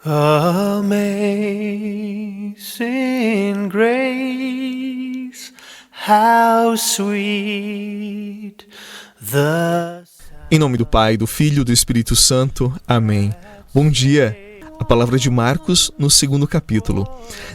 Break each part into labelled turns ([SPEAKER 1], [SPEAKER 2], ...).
[SPEAKER 1] Amazing grace, how sweet the...
[SPEAKER 2] Em nome do Pai, do Filho e do Espírito Santo. Amém. Bom dia. A palavra de Marcos no 2º capítulo.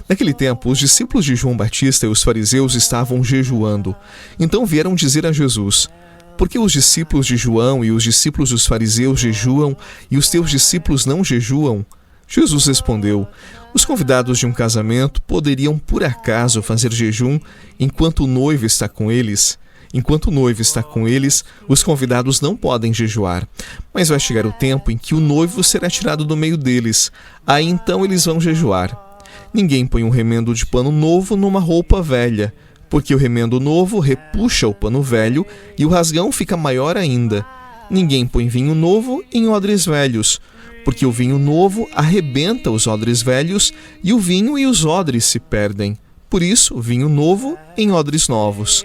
[SPEAKER 2] Naquele tempo, os discípulos de João Batista e os fariseus estavam jejuando. Então vieram dizer a Jesus: por que os discípulos de João e os discípulos dos fariseus jejuam e os teus discípulos não jejuam? Jesus respondeu: os convidados de um casamento poderiam por acaso fazer jejum enquanto o noivo está com eles? Enquanto o noivo está com eles, os convidados não podem jejuar. Mas vai chegar o tempo em que o noivo será tirado do meio deles. Aí então eles vão jejuar. Ninguém põe um remendo de pano novo numa roupa velha, porque o remendo novo repuxa o pano velho e o rasgão fica maior ainda. Ninguém põe vinho novo em odres velhos, porque o vinho novo arrebenta os odres velhos e o vinho e os odres se perdem. Por isso, vinho novo em odres novos.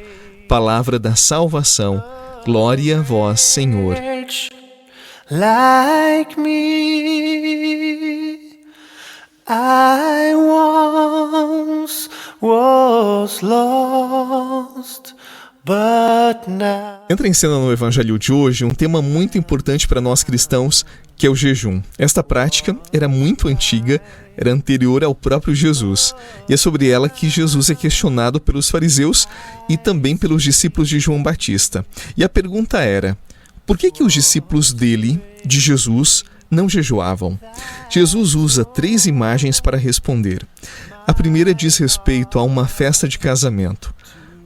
[SPEAKER 2] Palavra da salvação. Glória a vós, Senhor.
[SPEAKER 1] Like me, I once was lost, but now...
[SPEAKER 2] Entra em cena no Evangelho de hoje um tema muito importante para nós cristãos, que é o jejum. Esta prática era muito antiga, era anterior ao próprio Jesus. E é sobre ela que Jesus é questionado pelos fariseus e também pelos discípulos de João Batista. E a pergunta era: por que os discípulos dele, de Jesus, não jejuavam? Jesus usa 3 imagens para responder. A primeira diz respeito a uma festa de casamento.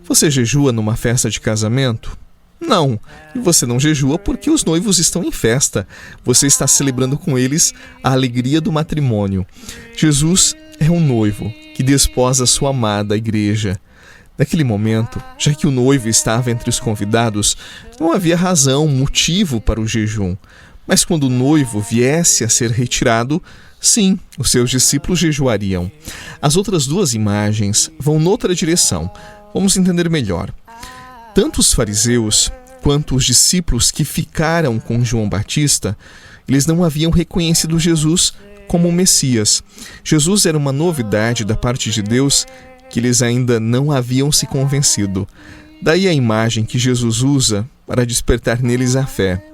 [SPEAKER 2] Você jejua numa festa de casamento? Não, e você não jejua porque os noivos estão em festa. Você está celebrando com eles a alegria do matrimônio. Jesus é um noivo que desposa sua amada igreja. Naquele momento, já que o noivo estava entre os convidados, não havia razão, motivo para o jejum. Mas quando o noivo viesse a ser retirado, sim, os seus discípulos jejuariam. As outras 2 imagens vão noutra direção. Vamos entender melhor. Tanto os fariseus quanto os discípulos que ficaram com João Batista, eles não haviam reconhecido Jesus como o Messias. Jesus era uma novidade da parte de Deus que eles ainda não haviam se convencido. Daí a imagem que Jesus usa para despertar neles a fé.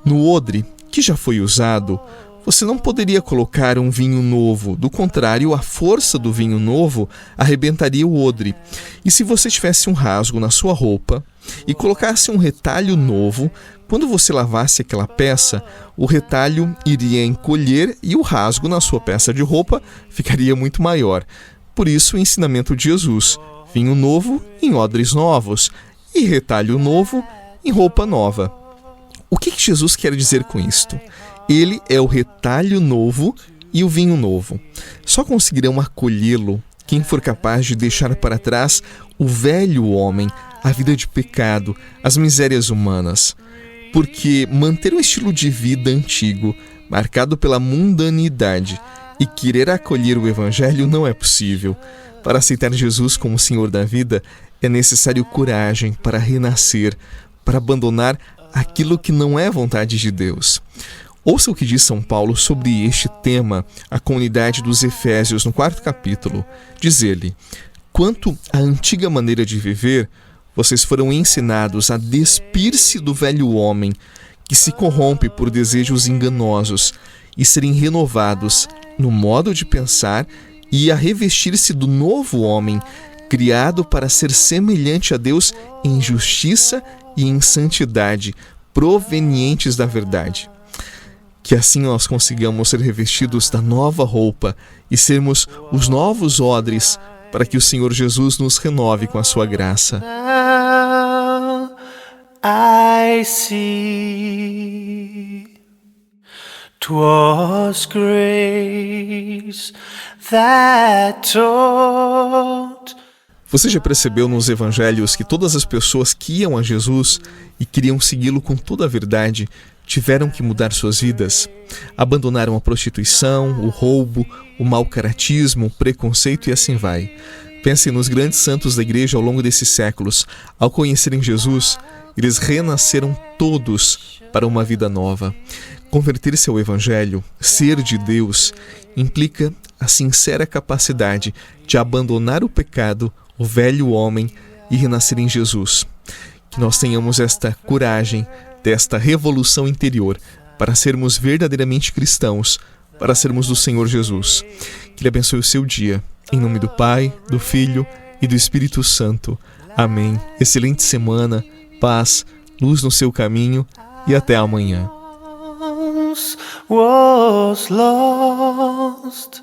[SPEAKER 2] No odre, que já foi usado, você não poderia colocar um vinho novo. Do contrário, a força do vinho novo arrebentaria o odre. E se você tivesse um rasgo na sua roupa e colocasse um retalho novo, quando você lavasse aquela peça, o retalho iria encolher e o rasgo na sua peça de roupa ficaria muito maior. Por isso, o ensinamento de Jesus: vinho novo em odres novos e retalho novo em roupa nova. O que Jesus quer dizer com isto? Ele é o retalho novo e o vinho novo. Só conseguirão acolhê-lo quem for capaz de deixar para trás o velho homem, a vida de pecado, as misérias humanas. Porque manter um estilo de vida antigo, marcado pela mundanidade, e querer acolher o Evangelho não é possível. Para aceitar Jesus como Senhor da vida, é necessário coragem para renascer, para abandonar aquilo que não é vontade de Deus. Ouça o que diz São Paulo sobre este tema à comunidade dos Efésios no 4º capítulo. Diz ele: quanto à antiga maneira de viver, vocês foram ensinados a despir-se do velho homem, que se corrompe por desejos enganosos, e serem renovados no modo de pensar e a revestir-se do novo homem, criado para ser semelhante a Deus em justiça e em santidade, provenientes da verdade. Que assim nós consigamos ser revestidos da nova roupa e sermos os novos odres, para que o Senhor Jesus nos renove com a sua graça.
[SPEAKER 1] Now I see 'twas grace that taught.
[SPEAKER 2] Você já percebeu nos evangelhos que todas as pessoas que iam a Jesus e queriam segui-lo com toda a verdade tiveram que mudar suas vidas? Abandonaram a prostituição, o roubo, o mau caratismo, o preconceito e assim vai. Pensem nos grandes santos da igreja ao longo desses séculos. Ao conhecerem Jesus, eles renasceram todos para uma vida nova. Converter-se ao Evangelho, ser de Deus implica a sincera capacidade de abandonar o pecado, o velho homem, e renascer em Jesus. Que nós tenhamos esta coragem, desta revolução interior, para sermos verdadeiramente cristãos, para sermos do Senhor Jesus. Que Ele abençoe o seu dia. Em nome do Pai, do Filho e do Espírito Santo. Amém. Excelente semana, paz, luz no seu caminho e até amanhã.
[SPEAKER 1] Was lost,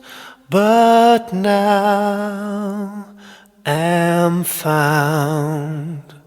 [SPEAKER 1] but now am found.